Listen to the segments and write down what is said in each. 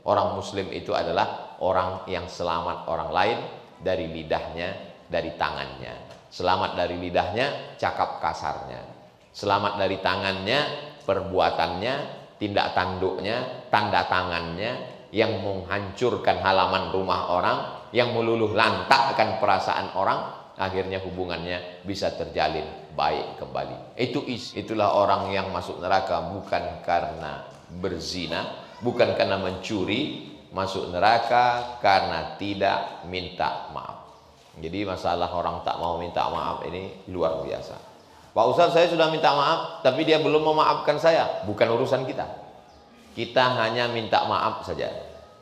Orang muslim itu adalah orang yang selamat orang lain dari lidahnya, dari tangannya. Selamat dari lidahnya, cakap kasarnya. Selamat dari tangannya, perbuatannya, tindak tanduknya, tanda tangannya yang menghancurkan halaman rumah orang, yang meluluh lantakkan perasaan orang, akhirnya hubungannya bisa terjalin baik kembali. Itulah orang yang masuk neraka bukan karena berzina, bukan karena mencuri, masuk neraka karena tidak minta maaf. Jadi masalah orang tak mau minta maaf ini luar biasa. Pak Ustadz, saya sudah minta maaf tapi dia belum memaafkan saya. Bukan urusan kita. Kita hanya minta maaf saja.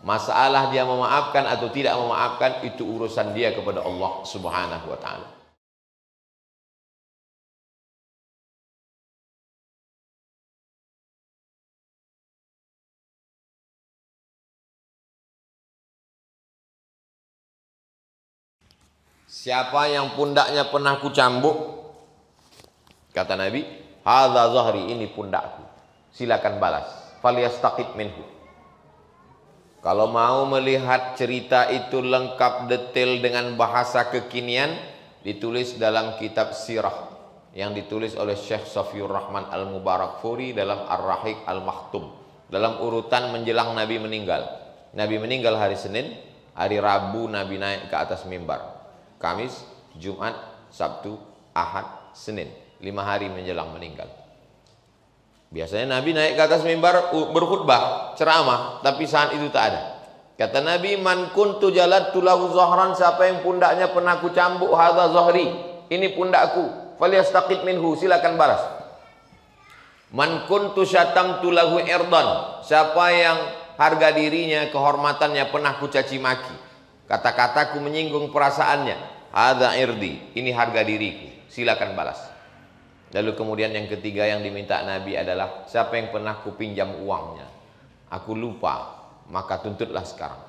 Masalah dia memaafkan atau tidak memaafkan itu urusan dia kepada Allah Subhanahu wa taala. Siapa yang pundaknya pernah kucambuk, kata Nabi, hadza zahri, ini pundakku, silakan balas. Falyastaqit minhu. Kalau mau melihat cerita itu lengkap detail dengan bahasa kekinian, ditulis dalam kitab sirah yang ditulis oleh Syekh Safiur Rahman Al-Mubarakfuri dalam Ar-Rahiq Al-Makhtum, dalam urutan menjelang Nabi meninggal. Nabi meninggal hari Senin, hari Rabu Nabi naik ke atas mimbar. Kamis, Jumat, Sabtu, Ahad, Senin, 5 hari menjelang meninggal. Biasanya Nabi naik ke atas mimbar berkhutbah, ceramah, tapi saat itu tak ada. Kata Nabi, man kuntu jalattu lahu zahran, siapa yang pundaknya pernah ku cambuk, hadza zahri, ini pundakku, falyastaqit minhu, silakan balas. Man kuntu syatamtu lahu irdan, siapa yang harga dirinya, kehormatannya pernah ku caci maki, kata-kataku menyinggung perasaannya, hadza irdi, ini harga diriku, silakan balas. Lalu kemudian yang ketiga yang diminta Nabi adalah siapa yang pernah kupinjam uangnya, aku lupa, maka tuntutlah sekarang.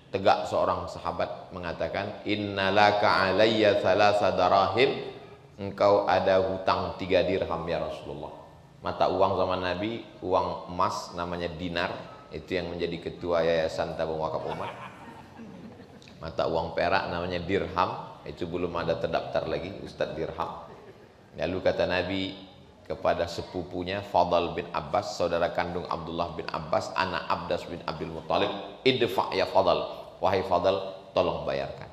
Tegak seorang sahabat mengatakan, innalaka alayya thalatha darahim, engkau ada hutang 3 dirham ya Rasulullah. Mata uang zaman Nabi, uang emas namanya dinar, itu yang menjadi ketua Yayasan Tabung Wakaf Umat. Mata uang perak namanya dirham, itu belum ada terdaftar lagi, Ustadz Dirham. Lalu kata Nabi kepada sepupunya Fadl bin Abbas, saudara kandung Abdullah bin Abbas, anak Abdas bin Abdul Muttalib, idfa' ya Fadl, wahai Fadl, tolong bayarkan.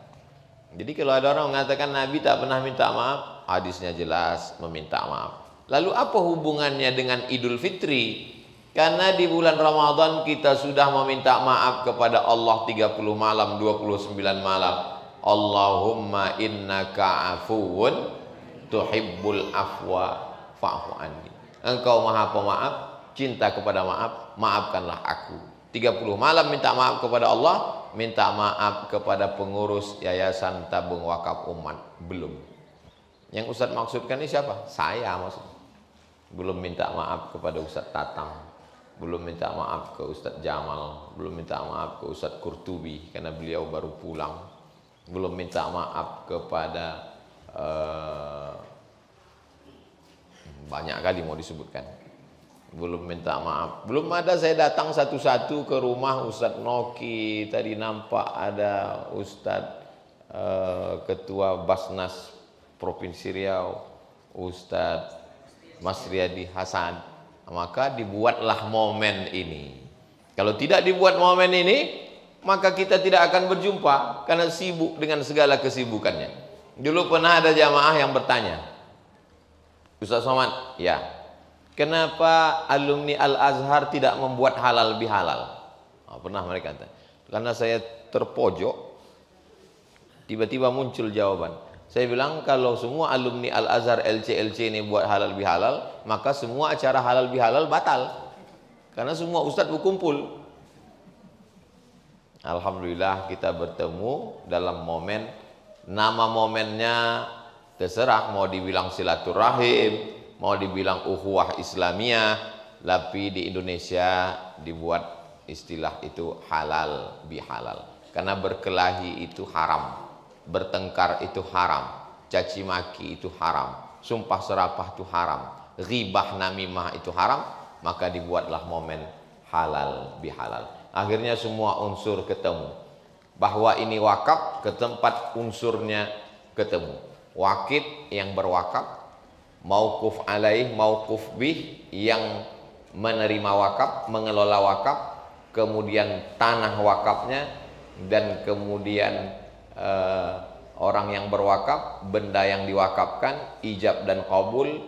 Jadi kalau ada orang mengatakan Nabi tak pernah minta maaf, hadisnya jelas meminta maaf. Lalu apa hubungannya dengan Idul Fitri? Karena di bulan Ramadan kita sudah meminta maaf kepada Allah 30 malam, 29 malam. Allahumma innaka afuwun tuhibbul afwa fa'fu anni. Engkau maha pemaaf, cinta kepada maaf, maafkanlah aku. 30 malam minta maaf kepada Allah, minta maaf kepada pengurus Yayasan Tabung Wakaf Umat belum. Yang Ustadz maksudkan ini siapa? Saya maksudnya. Belum minta maaf kepada Ustadz Tatang, belum minta maaf ke Ustadz Jamal, belum minta maaf ke Ustadz Kurtubi karena beliau baru pulang, belum minta maaf kepada banyak kali mau disebutkan, belum minta maaf. Belum ada saya datang satu-satu ke rumah Ustadz Noki, tadi nampak ada Ustadz Ketua Basnas Provinsi Riau, Ustadz Mas Riyadi Hasan. Maka dibuatlah momen ini. Kalau tidak dibuat momen ini, maka kita tidak akan berjumpa karena sibuk dengan segala kesibukannya. Dulu pernah ada jamaah yang bertanya, Ustaz Somad, ya, kenapa alumni Al-Azhar tidak membuat halal bihalal? Pernah mereka kata, karena saya terpojok, tiba-tiba muncul jawaban. Saya bilang kalau semua alumni Al-Azhar LC ini buat halal bihalal, maka semua acara halal bihalal batal, karena semua ustadz berkumpul. Alhamdulillah kita bertemu dalam momen. Nama momennya terserah, mau dibilang silaturahim, mau dibilang ukhuwah Islamiyah, tapi di Indonesia dibuat istilah itu halal bihalal. Karena berkelahi itu haram, bertengkar itu haram, caci maki itu haram, sumpah serapah itu haram, ghibah namimah itu haram, maka dibuatlah momen halal bihalal. Akhirnya semua unsur ketemu. Bahwa ini wakaf ke tempat unsurnya ketemu. Wakid yang berwakaf, mauquf alaih, mauquf bih yang menerima wakaf, mengelola wakaf, kemudian tanah wakafnya, dan kemudian orang yang berwakaf, benda yang diwakafkan, ijab dan qabul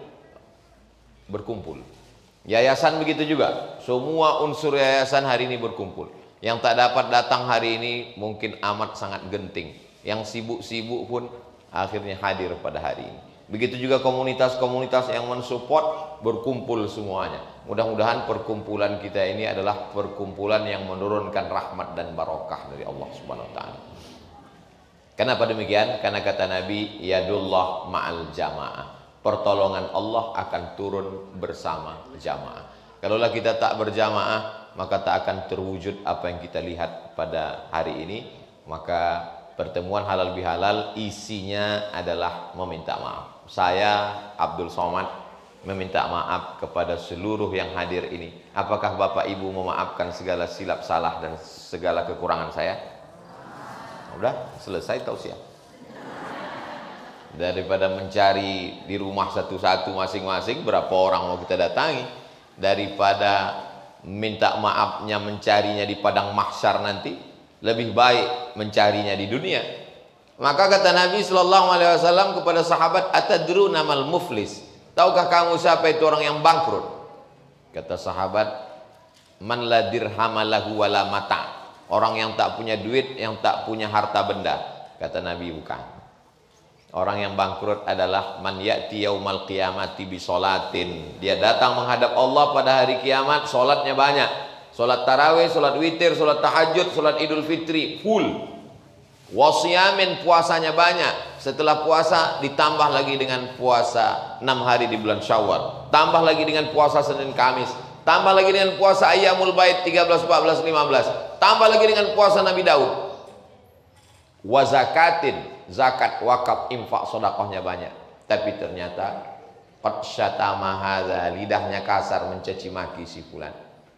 berkumpul. Yayasan begitu juga, semua unsur yayasan hari ini berkumpul. Yang tak dapat datang hari ini mungkin amat sangat genting. Yang sibuk-sibuk pun akhirnya hadir pada hari ini. Begitu juga komunitas-komunitas yang mensupport berkumpul semuanya. Mudah-mudahan perkumpulan kita ini adalah perkumpulan yang menurunkan rahmat dan barokah dari Allah Subhanahu wa taala. Kenapa demikian? Karena kata Nabi, yadullah ma'al jamaah. Pertolongan Allah akan turun bersama jamaah. Kalaulah kita tak berjamaah, maka tak akan terwujud apa yang kita lihat pada hari ini. Maka pertemuan halal bihalal isinya adalah meminta maaf. Saya Abdul Somad meminta maaf kepada seluruh yang hadir ini. Apakah Bapak Ibu memaafkan segala silap salah dan segala kekurangan saya? Udah selesai tausiah. Daripada mencari di rumah satu-satu masing-masing berapa orang mau kita datangi, daripada minta maafnya mencarinya di padang mahsyar nanti, lebih baik mencarinya di dunia. Maka kata Nabi SAW kepada sahabat, atadruna mal muflis, tahukah kamu siapa itu orang yang bangkrut? Kata sahabat, man la dirhama lahu wala mata, orang yang tak punya duit, yang tak punya harta benda. Kata Nabi, bukan. Orang yang bangkrut adalah man ya'ti yaumal qiyamati bi sholatin. Dia datang menghadap Allah pada hari kiamat, solatnya banyak. Solat tarawih, solat witir, solat tahajud, solat idul fitri, full. Wasiyamin, puasanya banyak. Setelah puasa ditambah lagi dengan puasa 6 hari di bulan Syawal. Tambah lagi dengan puasa Senin Kamis. Tambah lagi dengan puasa Ayyamul Bait 13, 14, 15. Tambah lagi dengan puasa Nabi Daud. Wa zakatin, zakat, wakaf, infak, sedekahnya banyak. Tapi ternyata qad syatama hadza, lidahnya kasar mencaci maki si fulan.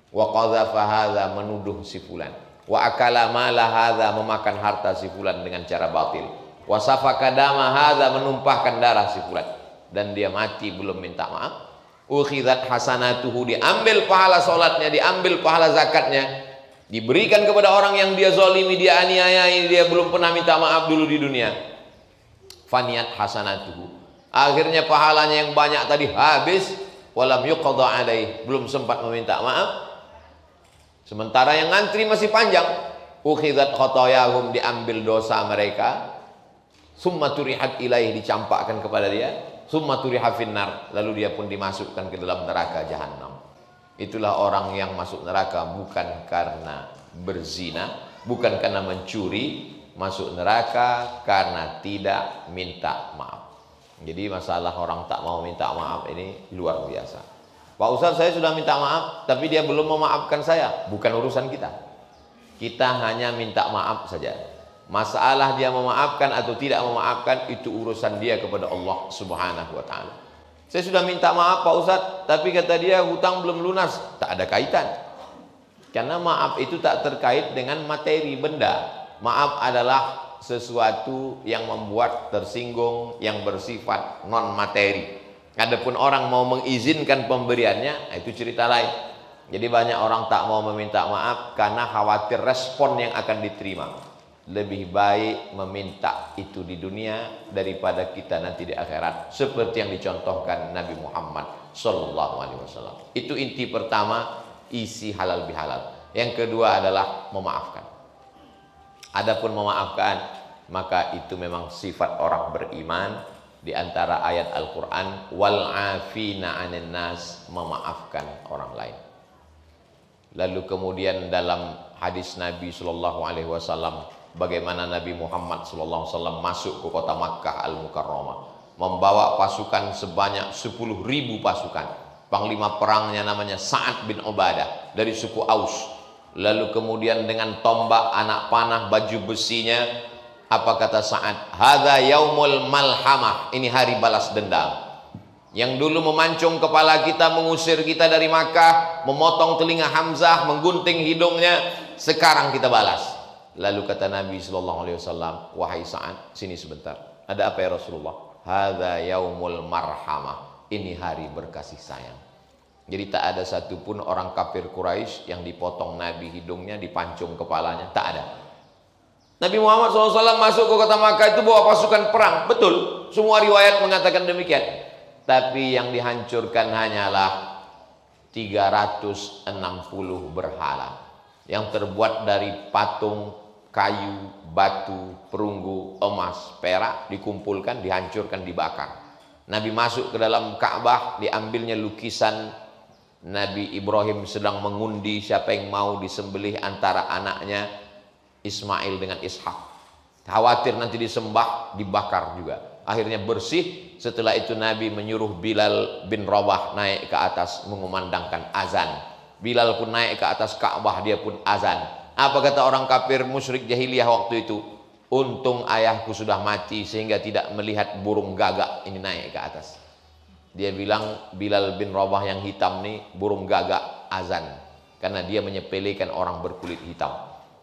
Wa qadhafa hadza, menuduh si fulan. Wa akala mala hadza, memakan harta si fulan dengan cara batil. Wa safaka dama hadza, menumpahkan darah si fulan. Dan dia mati belum minta maaf. Ukhidat hasanatuhu, diambil pahala salatnya, diambil pahala zakatnya, diberikan kepada orang yang dia zalimi, dia aniayai, dia belum pernah minta maaf dulu di dunia. Faniyat hasanatuhu, akhirnya pahalanya yang banyak tadi habis. Walam yuqadha alaih, belum sempat meminta maaf. Sementara yang ngantri masih panjang. Ukhidat khotoyahum, diambil dosa mereka. Summa turihat ilaih, dicampakkan kepada dia. Summa turiha finnar, lalu dia pun dimasukkan ke dalam neraka jahanam. Itulah orang yang masuk neraka bukan karena berzina, bukan karena mencuri, masuk neraka karena tidak minta maaf. Jadi masalah orang tak mau minta maaf ini luar biasa. Pak Ustaz, saya sudah minta maaf, tapi dia belum memaafkan saya. Bukan urusan kita. Kita hanya minta maaf saja. Masalah dia memaafkan atau tidak memaafkan, itu urusan dia kepada Allah Subhanahu wa ta'ala. Saya sudah minta maaf Pak Ustadz, tapi kata dia hutang belum lunas. Tak ada kaitan. Karena maaf itu tak terkait dengan materi benda. Maaf adalah sesuatu yang membuat tersinggung, yang bersifat non materi. Adapun orang mau mengizinkan pemberiannya, itu cerita lain. Jadi banyak orang tak mau meminta maaf karena khawatir respon yang akan diterima. Lebih baik meminta itu di dunia daripada kita nanti di akhirat, seperti yang dicontohkan Nabi Muhammad SAW. Itu inti pertama, isi halal bihalal. Yang kedua adalah memaafkan. Adapun memaafkan, maka itu memang sifat orang beriman. Di antara ayat Al-Quran, wal afina 'anil nas, memaafkan orang lain. Lalu kemudian dalam hadis Nabi SAW, bagaimana Nabi Muhammad SAW masuk ke kota Makkah Al-Mukarramah, membawa pasukan sebanyak 10.000 pasukan. Panglima perangnya namanya Sa'ad bin Ubadah dari suku Aus. Lalu kemudian dengan tombak, anak panah, baju besinya, apa kata Sa'ad? Hadza yaumul malhamah, ini hari balas dendam. Yang dulu memancung kepala kita, mengusir kita dari Makkah, memotong telinga Hamzah, menggunting hidungnya, sekarang kita balas. Lalu kata Nabi sallallahu alaihi wasallam, wahai Sa'ad, sini sebentar. Ada apa ya Rasulullah? Hadza yaumul marhamah. Ini hari berkasih sayang. Jadi tak ada satupun orang kafir Quraisy yang dipotong Nabi hidungnya, dipancung kepalanya, tak ada. Nabi Muhammad SAW masuk ke kota Makkah itu bawa pasukan perang, betul. Semua riwayat mengatakan demikian. Tapi yang dihancurkan hanyalah 360 berhala yang terbuat dari patung, kayu, batu, perunggu, emas, perak, dikumpulkan, dihancurkan, dibakar. Nabi masuk ke dalam Ka'bah, diambilnya lukisan Nabi Ibrahim sedang mengundi siapa yang mau disembelih antara anaknya Ismail dengan Ishak. Khawatir nanti disembah, dibakar juga. Akhirnya bersih. Setelah itu Nabi menyuruh Bilal bin Rabah naik ke atas mengumandangkan azan. Bilal pun naik ke atas Ka'bah, dia pun azan. Apa kata orang kafir musyrik jahiliyah waktu itu? Untung ayahku sudah mati sehingga tidak melihat burung gagak ini naik ke atas. Dia bilang Bilal bin Rabah yang hitam nih burung gagak azan, karena dia menyepelekan orang berkulit hitam.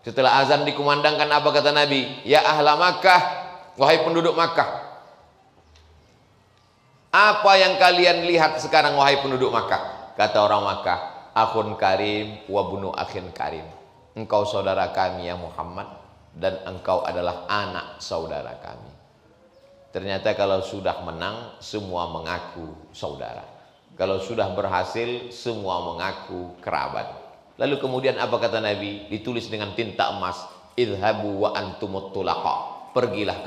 Setelah azan dikumandangkan, apa kata Nabi? Ya ahla Makkah, wahai penduduk Makkah, apa yang kalian lihat sekarang wahai penduduk Makkah? Kata orang Makkah, akhun karim wa bunu akhin karim. Engkau saudara kami ya Muhammad, dan engkau adalah anak saudara kami. Ternyata kalau sudah menang, semua mengaku saudara. Kalau sudah berhasil, semua mengaku kerabat. Lalu kemudian apa kata Nabi? Ditulis dengan tinta emas, idhabu wa antumut tulaqa. Pergilah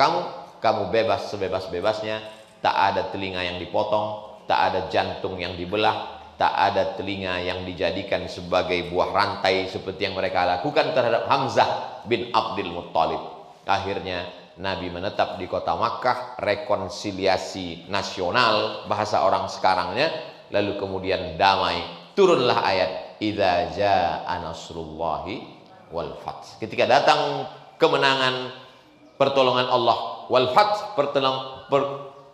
kamu bebas sebebas-bebasnya. Tak ada telinga yang dipotong, tak ada jantung yang dibelah, tak ada telinga yang dijadikan sebagai buah rantai seperti yang mereka lakukan terhadap Hamzah bin Abdul Muttalib. Akhirnya Nabi menetap di kota Makkah, rekonsiliasi nasional bahasa orang sekarangnya. Lalu kemudian damai, turunlah ayat idza jaa nasrullahi wal fath. Ketika datang kemenangan, pertolongan Allah, wal fath,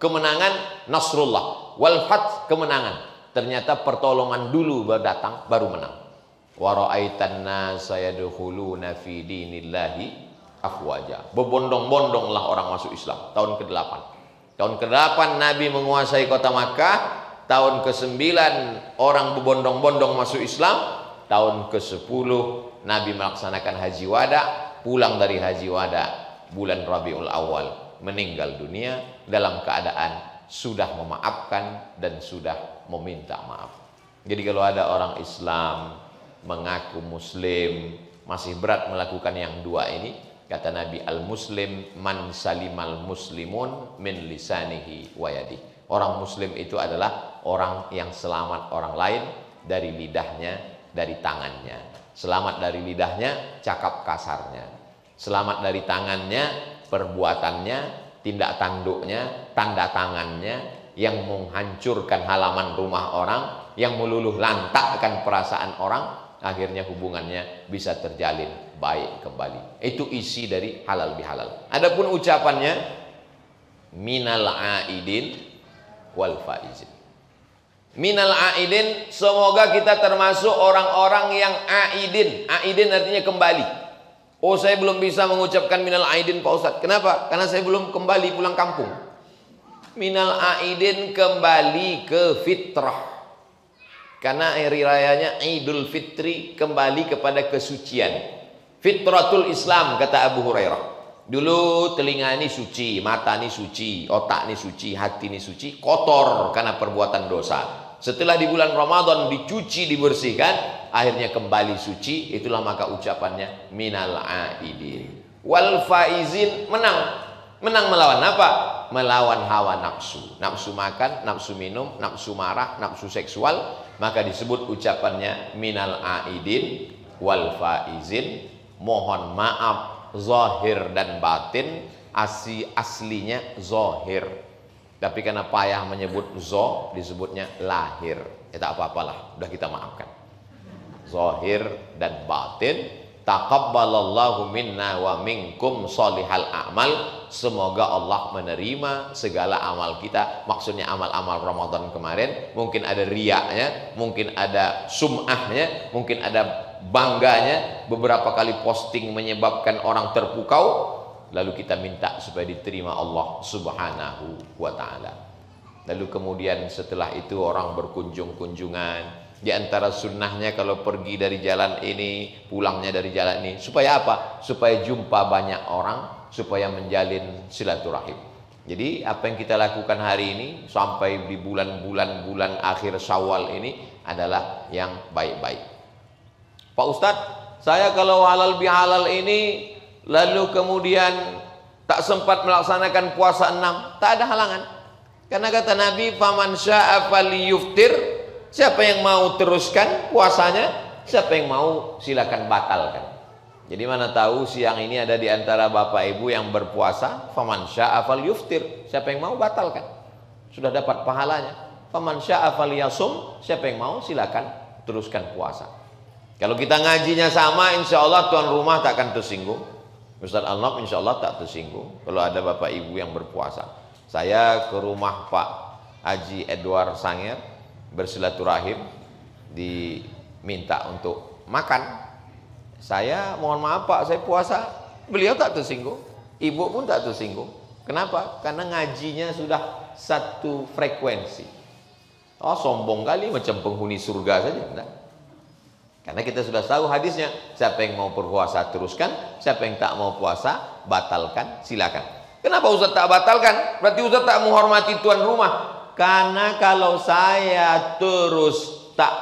kemenangan, nasrullah, wal fath, kemenangan. Ternyata pertolongan dulu baru datang, baru menang. Wa ra'aitan nasa yadkhuluna fi dinillahi afwaja. Berbondong-bondonglah orang masuk Islam. Tahun ke-8. Tahun ke-8 Nabi menguasai kota Makkah. Tahun ke-9 orang berbondong-bondong masuk Islam. Tahun ke-10 Nabi melaksanakan haji wada. Pulang dari haji wada bulan Rabiul Awal, meninggal dunia dalam keadaan sudah memaafkan dan sudah meminta maaf. Jadi kalau ada orang Islam mengaku Muslim masih berat melakukan yang dua ini, kata Nabi, al-muslim man salimal muslimun min lisanihi wa yadi. Orang muslim itu adalah orang yang selamat orang lain dari lidahnya, dari tangannya. Selamat dari lidahnya, cakap kasarnya. Selamat dari tangannya, perbuatannya, tindak tanduknya, tanda tangannya yang menghancurkan halaman rumah orang, yang meluluh lantakkan perasaan orang. Akhirnya hubungannya bisa terjalin baik kembali. Itu isi dari halal bihalal. Adapun ucapannya minal aidin wal faizin. Minal aidin, semoga kita termasuk orang-orang yang aidin. Aidin artinya kembali. Oh, saya belum bisa mengucapkan minal aidin Pak Ustadz. Kenapa? Karena saya belum kembali pulang kampung. Minal aidin, kembali ke fitrah. Karena hari rayanya Idul Fitri, kembali kepada kesucian. Fitratul Islam, kata Abu Hurairah. Dulu telinga ini suci, mata ini suci, otak ini suci, hati ini suci, kotor karena perbuatan dosa. Setelah di bulan Ramadan dicuci, dibersihkan, akhirnya kembali suci. Itulah maka ucapannya minal aidin. Wal faizin, menang. Menang melawan apa? Melawan hawa nafsu. Nafsu makan, nafsu minum, nafsu marah, nafsu seksual. Maka disebut ucapannya minal aidin wal faizin. Mohon maaf zahir dan batin. Aslinya zahir, tapi karena payah menyebut disebutnya lahir. Ya tak apa-apalah, udah kita maafkan. Zahir dan batin. Taqabbalallahu minna wa minkum sholihal a'mal. Semoga Allah menerima segala amal kita. Maksudnya amal-amal Ramadan kemarin. Mungkin ada riyaknya, mungkin ada sum'ahnya, mungkin ada bangganya beberapa kali posting menyebabkan orang terpukau, lalu kita minta supaya diterima Allah Subhanahu wa ta'ala. Lalu kemudian setelah itu orang berkunjung-kunjungan. Di antara sunnahnya kalau pergi dari jalan ini, pulangnya dari jalan ini, supaya apa? Supaya jumpa banyak orang, supaya menjalin silaturahim. Jadi apa yang kita lakukan hari ini sampai di bulan akhir Syawal ini adalah yang baik-baik. Pak Ustadz, saya kalau halal bihalal ini lalu kemudian tak sempat melaksanakan puasa 6, tak ada halangan. Karena kata Nabi, faman syaa falyuftir, siapa yang mau teruskan puasanya, siapa yang mau silakan batalkan. Jadi mana tahu siang ini ada di antara bapak ibu yang berpuasa, faman syaa falyuftir, siapa yang mau batalkan, sudah dapat pahalanya. Faman syaa falyasum, siapa yang mau silakan teruskan puasa. Kalau kita ngajinya sama, insya Allah tuan rumah tak akan tersinggung. Ustaz Al-Nob insya Allah tak tersinggung kalau ada bapak ibu yang berpuasa. Saya ke rumah Pak Haji Edward Sanger bersilaturahim, diminta untuk makan. Saya mohon maaf Pak, saya puasa. Beliau tak tersinggung, ibu pun tak tersinggung. Kenapa? Karena ngajinya sudah satu frekuensi. Oh sombong kali, macam penghuni surga saja. Nah. Karena kita sudah tahu hadisnya, siapa yang mau berpuasa teruskan, siapa yang tak mau puasa batalkan, silakan. Kenapa Ustaz tak batalkan? Berarti Ustaz tak menghormati tuan rumah. Karena kalau saya terus tak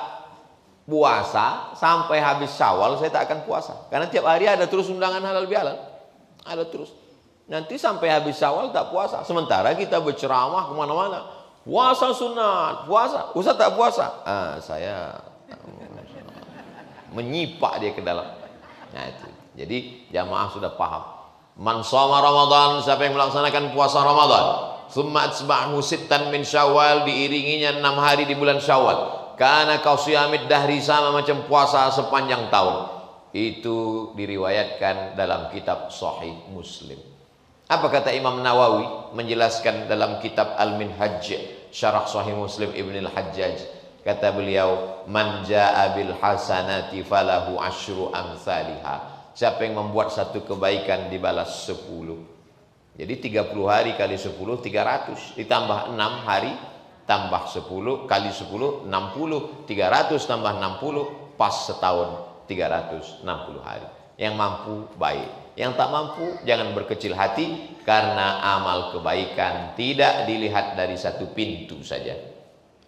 puasa sampai habis Syawal, saya tak akan puasa. Karena tiap hari ada terus undangan halal bihalal, ada terus. Nanti sampai habis Syawal tak puasa. Sementara kita berceramah kemana-mana, puasa sunat, puasa. Ustaz tak puasa. Saya menyipak dia ke dalam. Nah itu. Jadi jamaah sudah paham. Man shoma Ramadan, siapa yang melaksanakan puasa Ramadan, tsumma atsba'ahu sittan min Syawal, diiringinya 6 hari di bulan Syawal, kana qausiyamid dahri, sama macam puasa sepanjang tahun. Itu diriwayatkan dalam kitab Sahih Muslim. Apa kata Imam Nawawi menjelaskan dalam kitab Al-Minhaj Syarah Sahih Muslim Ibn Al-Hajjaj? Kata beliau, man jaa bil hasanati falahu asyru amsalihah. Siapa yang membuat satu kebaikan dibalas 10. Jadi 30 hari kali 10 300, ditambah 6 hari tambah 10 kali 10 60, 300 tambah 60 pas setahun 360 hari. Yang mampu baik, yang tak mampu jangan berkecil hati, karena amal kebaikan tidak dilihat dari satu pintu saja.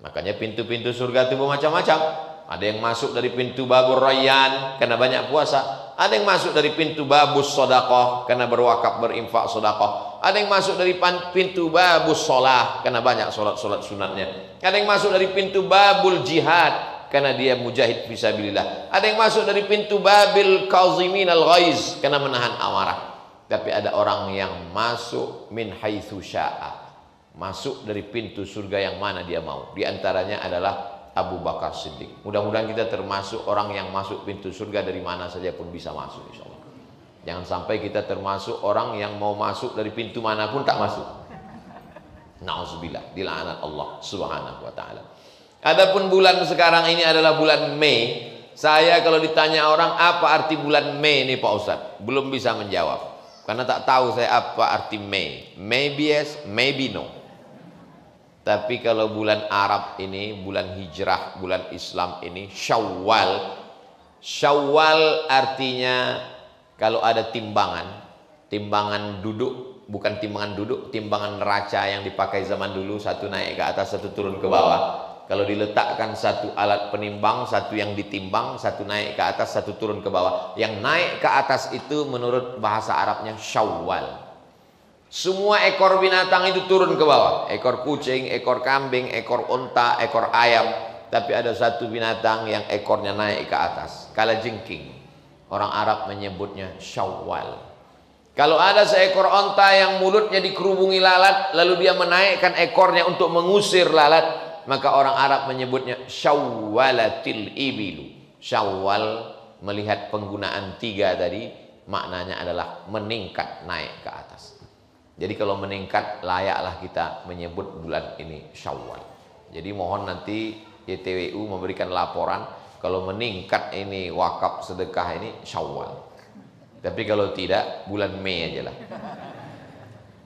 Makanya pintu-pintu surga itu bermacam-macam. Ada yang masuk dari pintu babur rayyan karena banyak puasa. Ada yang masuk dari pintu babus sedekah karena berwakaf berinfak sedekah. Ada yang masuk dari pintu babus shalah karena banyak solat-solat sunatnya. Ada yang masuk dari pintu babul jihad karena dia mujahid fisabilillah. Ada yang masuk dari pintu babil kazimin al-ghaiz karena menahan amarah. Tapi ada orang yang masuk min haitsu syaa, masuk dari pintu surga yang mana dia mau. Di antaranya adalah Abu Bakar Siddiq. Mudah-mudahan kita termasuk orang yang masuk pintu surga dari mana saja pun bisa masuk, insyaallah. Jangan sampai kita termasuk orang yang mau masuk dari pintu manapun tak masuk. Nauzubillah, dilaknat Allah Subhanahu wa taala. Adapun bulan sekarang ini adalah bulan Mei. Saya kalau ditanya orang apa arti bulan Mei ini Pak Ustadz, belum bisa menjawab. Karena tak tahu saya apa arti Mei. Maybe yes, maybe no. Tapi kalau bulan Arab ini, bulan hijrah, bulan Islam ini, Syawal. Syawal artinya kalau ada timbangan, timbangan duduk, bukan timbangan duduk, timbangan neraca yang dipakai zaman dulu, satu naik ke atas, satu turun ke bawah. Kalau diletakkan satu alat penimbang, satu yang ditimbang, satu naik ke atas, satu turun ke bawah. Yang naik ke atas itu menurut bahasa Arabnya Syawal. Semua ekor binatang itu turun ke bawah. Ekor kucing, ekor kambing, ekor unta, ekor ayam. Tapi ada satu binatang yang ekornya naik ke atas, kalajengking. Orang Arab menyebutnya Syawal. Kalau ada seekor unta yang mulutnya dikerubungi lalat, lalu dia menaikkan ekornya untuk mengusir lalat, maka orang Arab menyebutnya Syawalatil ibilu. Syawal, melihat penggunaan 3 tadi, maknanya adalah meningkat, naik ke atas. Jadi kalau meningkat, layaklah kita menyebut bulan ini Syawal. Jadi mohon nanti YTWU memberikan laporan Kalau meningkat ini wakaf sedekah ini Syawal. Tapi kalau tidak bulan Mei aja lah.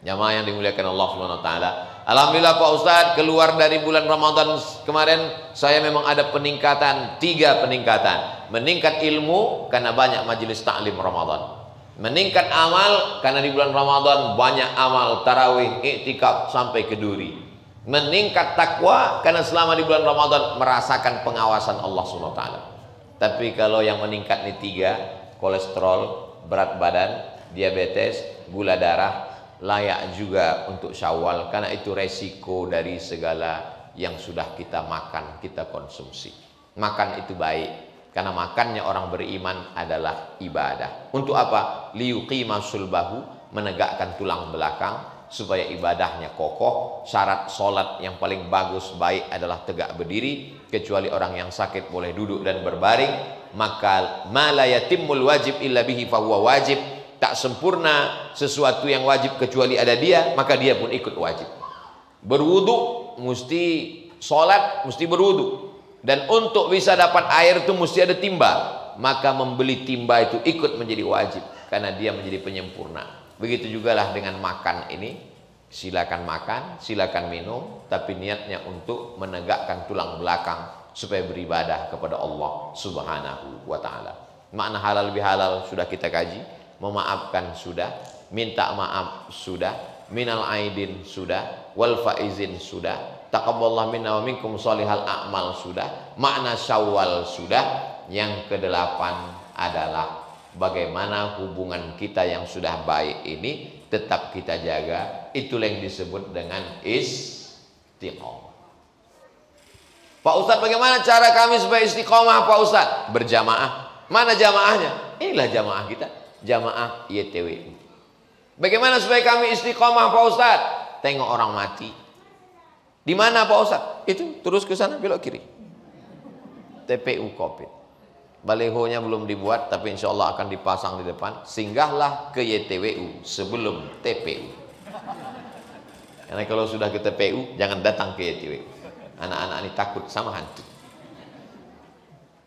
Jamaah yang dimuliakan Allah Subhanahu wa taala. Alhamdulillah Pak Ustadz, keluar dari bulan Ramadan kemarin saya memang ada peningkatan, 3 peningkatan. Meningkat ilmu karena banyak majelis taklim Ramadan. Meningkat amal karena di bulan Ramadan banyak amal tarawih, iktikaf sampai ke duri. Meningkat takwa karena selama di bulan Ramadan merasakan pengawasan Allah Subhanahu wa taala. Tapi kalau yang meningkat ini 3, kolesterol, berat badan, diabetes, gula darah, layak juga untuk Syawal karena itu resiko dari segala yang sudah kita makan, kita konsumsi. Makan itu baik karena makannya orang beriman adalah ibadah. Untuk apa? Liyuqima sulbahu, menegakkan tulang belakang supaya ibadahnya kokoh. Syarat solat yang paling bagus baik adalah tegak berdiri, kecuali orang yang sakit boleh duduk dan berbaring. Maka ma la yatimmul wajib illa bihi fahuwa wajib. Tak sempurna sesuatu yang wajib kecuali ada dia, maka dia pun ikut wajib. Berwudu mesti, sholat mesti berwudu, dan untuk bisa dapat air itu mesti ada timba. Maka membeli timba itu ikut menjadi wajib karena dia menjadi penyempurna. Begitu juga lah dengan makan ini. Silakan makan, silakan minum, tapi niatnya untuk menegakkan tulang belakang supaya beribadah kepada Allah Subhanahu wa taala. Makna halal bihalal sudah kita kaji. Memaafkan sudah, minta maaf sudah, minal aidin sudah, wal faizin sudah, taqabbalallahu minna wa minkum sholihal a'mal sudah, makna Syawal sudah. Yang ke-8 adalah bagaimana hubungan kita yang sudah baik ini tetap kita jaga. Itulah yang disebut dengan istiqomah. Pak Ustadz, bagaimana cara kami supaya istiqomah Pak Ustadz? Berjamaah. Mana jamaahnya? Inilah jamaah kita, jamaah YTWU. Bagaimana supaya kami istiqomah Pak Ustadz? Tengok orang mati. Di mana Pak Ustadz? Itu terus ke sana, belok kiri. TPU Covid. Balehonya belum dibuat, tapi insya Allah akan dipasang di depan. Singgahlah ke YTWU sebelum TPU. Karena kalau sudah ke TPU, jangan datang ke YTWU. Anak-anak ini takut sama hantu.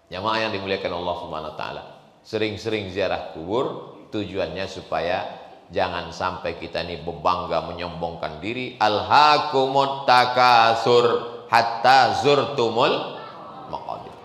Jamaah yang dimuliakan Allah Subhanahu wa taala. Sering-sering ziarah kubur, tujuannya supaya jangan sampai kita ini berbangga menyombongkan diri. Alhaakumut takasur hatta zurtumul maqabir.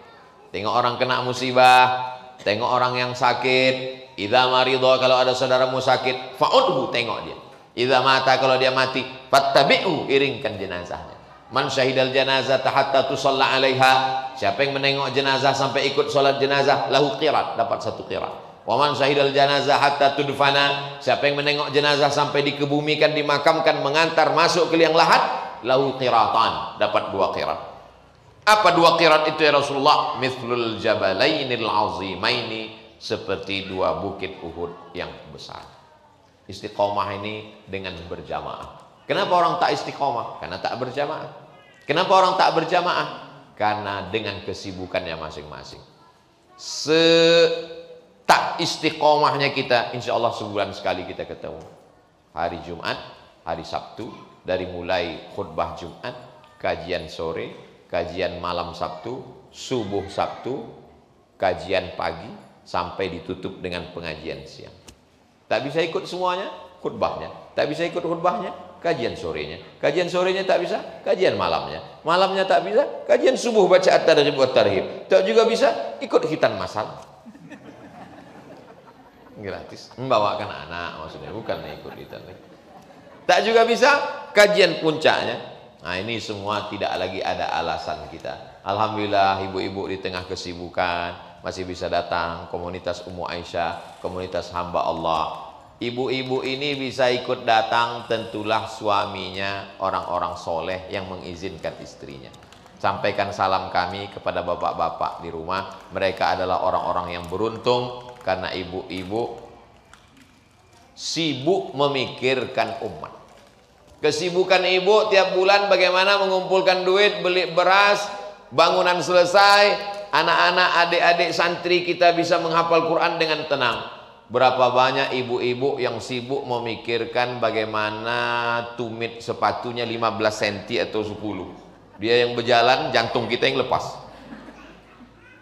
Tengok orang kena musibah, tengok orang yang sakit. Idza maridha, kalau ada saudaramu sakit, fa'udhu, tengok dia. Idza mata, kalau dia mati, fattabi'u, iringkan jenazahnya. Man syahidal janazah hatta tusalla 'alaiha, siapa yang menengok jenazah sampai ikut salat jenazah, lahu qirat, dapat 1 qirat. Wa man syahidal janazah hatta tudfana, siapa yang menengok jenazah sampai dikebumikan, dimakamkan, mengantar masuk ke liang lahat, lahu qiratan, dapat 2 qirat. Apa 2 qirat itu ya Rasulullah? Mithlul jabalainil azimaini, seperti 2 bukit Uhud yang besar. Istiqomah ini dengan berjamaah. Kenapa orang tak istiqomah? Karena tak berjamaah. Kenapa orang tak berjamaah? Karena dengan kesibukannya masing-masing. Tak istiqomahnya kita, insya Allah sebulan sekali kita ketemu. Hari Jumat, hari Sabtu, dari mulai khutbah Jumat, kajian sore, kajian malam Sabtu, subuh Sabtu, kajian pagi, sampai ditutup dengan pengajian siang. Tak bisa ikut semuanya, khutbahnya. Tak bisa ikut khutbahnya, kajian sorenya. Kajian sorenya tak bisa, kajian malamnya. Malamnya tak bisa, kajian subuh baca at-targhib wa tarhib. Tak juga bisa, ikut khitan masal. Gratis. Membawakan anak maksudnya, bukan ikut khitan. Tak juga bisa, kajian puncaknya. Nah, ini semua tidak lagi ada alasan kita. Alhamdulillah ibu-ibu di tengah kesibukan masih bisa datang, komunitas Ummu Aisyah, komunitas hamba Allah. Ibu-ibu ini bisa ikut datang, tentulah suaminya orang-orang soleh yang mengizinkan istrinya. Sampaikan salam kami kepada bapak-bapak di rumah. Mereka adalah orang-orang yang beruntung karena ibu-ibu sibuk memikirkan umat. Kesibukan ibu tiap bulan bagaimana mengumpulkan duit, beli beras, bangunan selesai, anak-anak, adik-adik santri kita bisa menghafal Quran dengan tenang. Berapa banyak ibu-ibu yang sibuk memikirkan bagaimana tumit sepatunya 15 cm atau 10. Dia yang berjalan, jantung kita yang lepas.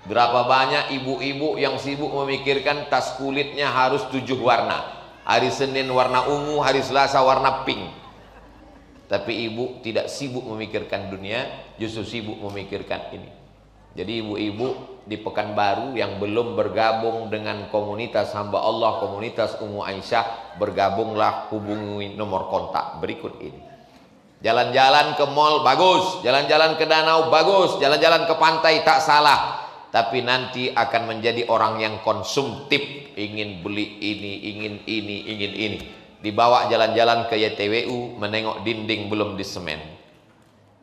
Berapa banyak ibu-ibu yang sibuk memikirkan tas kulitnya harus 7 warna. Hari Senin warna ungu, hari Selasa warna pink. Tapi ibu tidak sibuk memikirkan dunia, justru sibuk memikirkan ini. Jadi ibu-ibu di Pekanbaru yang belum bergabung dengan komunitas hamba Allah, komunitas Ummu Aisyah, bergabunglah, hubungi nomor kontak berikut ini. Jalan-jalan ke mall bagus, jalan-jalan ke danau bagus, jalan-jalan ke pantai tak salah. Tapi nanti akan menjadi orang yang konsumtif, ingin beli ini, ingin ini, ingin ini. Dibawa jalan-jalan ke YTWU, menengok dinding belum disemen.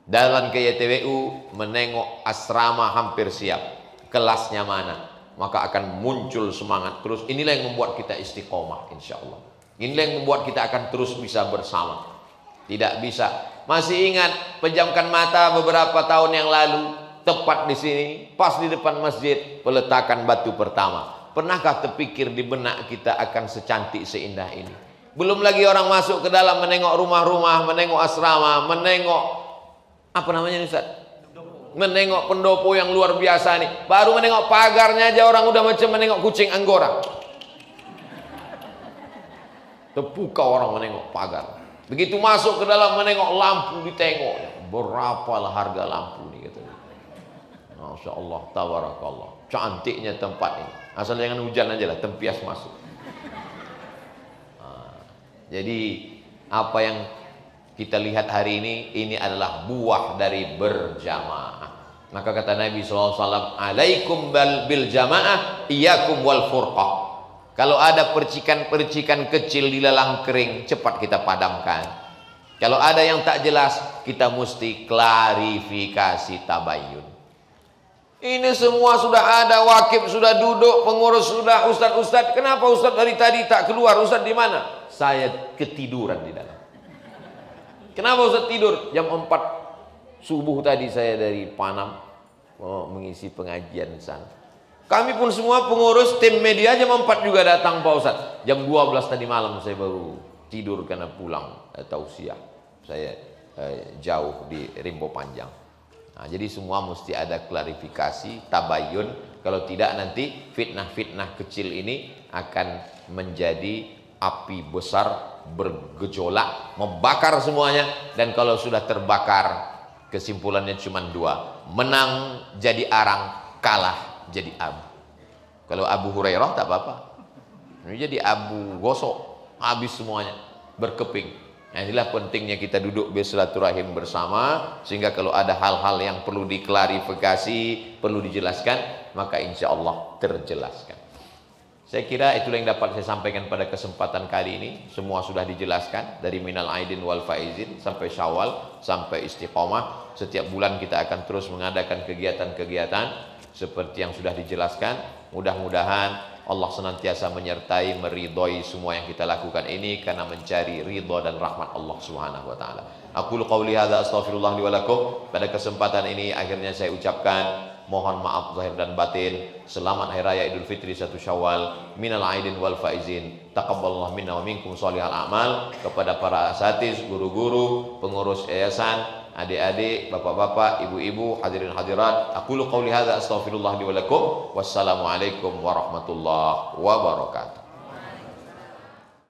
Jalan ke YTWU, menengok asrama hampir siap. Kelasnya mana? Maka akan muncul semangat terus. Inilah yang membuat kita istiqomah, insya Allah. Inilah yang membuat kita akan terus bisa bersama. Tidak bisa. Masih ingat pejamkan mata beberapa tahun yang lalu, tepat di sini, pas di depan masjid, peletakan batu pertama. Pernahkah terpikir di benak kita akan secantik seindah ini? Belum lagi orang masuk ke dalam, menengok rumah-rumah, menengok asrama, menengok apa namanya Ustaz? Menengok pendopo yang luar biasa nih. Baru menengok pagarnya aja orang udah macam menengok kucing Anggora. Terpukau orang menengok pagar. Begitu masuk ke dalam, menengok lampu, ditengok. Berapalah harga lampu nih katanya. Masya Allah, tabarakallah. Cantiknya tempat ini. Asal jangan hujan aja lah, tempias masuk. Jadi apa yang kita lihat hari ini adalah buah dari berjamaah. Maka kata Nabi SAW, alaikum bil jamaah, iyakum wal furqah. Kalau ada percikan-percikan kecil di lalang kering, cepat kita padamkan. Kalau ada yang tak jelas, kita mesti klarifikasi, tabayyun. Ini semua sudah ada, wakib sudah duduk, pengurus sudah, ustadz. Kenapa ustadz dari tadi tak keluar? Ustadz di mana? Saya ketiduran di dalam. Kenapa ustadz tidur? Jam 4 subuh tadi saya dari Panam mengisi pengajian di sana. Kami pun semua pengurus tim media jam 4 juga datang Pak Ustadz. Jam 12 tadi malam saya baru tidur karena pulang tausiah. Saya jauh di Rimbo Panjang. Nah, jadi semua mesti ada klarifikasi, tabayun. Kalau tidak nanti fitnah-fitnah kecil ini akan menjadi api besar, bergejolak, membakar semuanya. Dan kalau sudah terbakar, kesimpulannya cuma 2. Menang jadi arang, kalah jadi abu. Kalau Abu Hurairah tak apa-apa. Ini jadi abu gosok, habis semuanya, berkeping. Nah, inilah pentingnya kita duduk bersilaturahim bersama, sehingga kalau ada hal-hal yang perlu diklarifikasi, perlu dijelaskan, maka insya Allah terjelaskan. Saya kira itulah yang dapat saya sampaikan pada kesempatan kali ini. Semua sudah dijelaskan, dari minal aidin wal faizin sampai Syawal, sampai istiqomah. Setiap bulan kita akan terus mengadakan kegiatan-kegiatan seperti yang sudah dijelaskan. Mudah-mudahan Allah senantiasa menyertai, meridhoi semua yang kita lakukan ini karena mencari ridha dan rahmat Allah Subhanahu wa taala. Aqulu qauli hadza astaghfirullah li wa lakum. Pada kesempatan ini akhirnya saya ucapkan mohon maaf zahir dan batin. Selamat Hari Raya Idul Fitri 1 Syawal. Minal aidin wal faizin. Taqabbalallahu minna wa minkum shalihal a'mal. Kepada para asatiz, guru-guru, pengurus yayasan, adik-adik, bapak-bapak, ibu-ibu, hadirin hadirat, aqulu qauli hadza astaghfirullah li wa lakum. Wassalamualaikum warahmatullahi wabarakatuh.